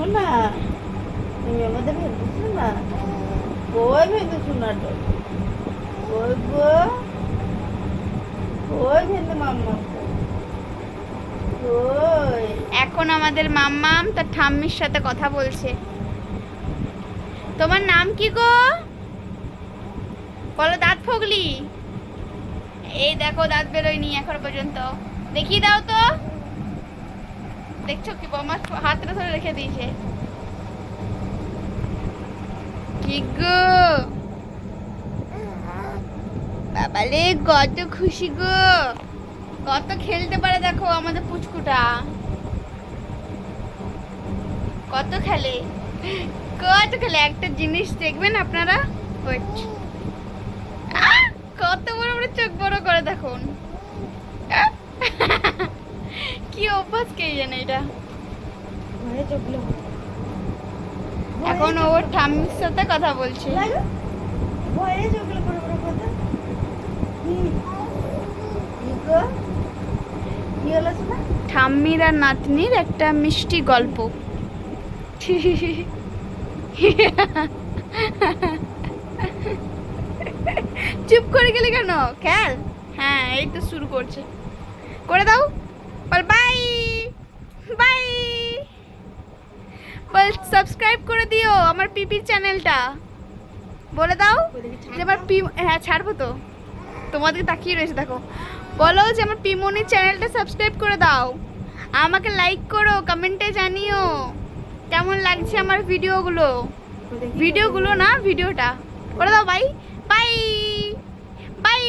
শোনা, তুমি আমাদের ভেতর শোনা, কই ভেতর শোনাটা, কই গো, কই ভেতর মাম্মা, কই? এখন আমাদের মাম্মাম তার ঠাম্মির সাথে কথা বলছে। তোমার নাম কি গো? বলো দাঁত ফগলি। এই দেখো দাঁত বেরোয়নি এখন পর্যন্ত। দেখিয়ে দাও তো। দেখছো কি আমার হাতটা ধরে রেখে দিয়েছে। কি গো বাবালে, কত খুশি গো, কত খেলতে পারে দেখো আমাদের পুচকুটা, কত খেলে, কত খেলে। একটা জিনিস দেখবেন আপনারা, কত বড় বড় চোখ বড় করে দেখুন। কি অভ্যাস কে জানে এটা। এখন ওর ঠাম্মির সাথে কথা বলছে। ঠাম্মির আর নাতনির একটা মিষ্টি গল্প। চুপ করে গেলে কেন? খেল। হ্যাঁ এই তো শুরু করছে, করে দাও। বল বাই বাই, বল সাবস্ক্রাইব করে দিও আমার পিপির চ্যানেলটা। বলে দাও যে আমার হ্যাঁ ছাড়বো তো, তোমাদেরকে তাকিয়ে রয়েছে দেখো। বলো যে আমার পিমনির চ্যানেলটা সাবস্ক্রাইব করে দাও, আমাকে লাইক করো, কমেন্টে জানিও কেমন লাগছে আমার ভিডিওগুলো। ভিডিওগুলো না, ভিডিওটা করে দাও। Bye bye bye.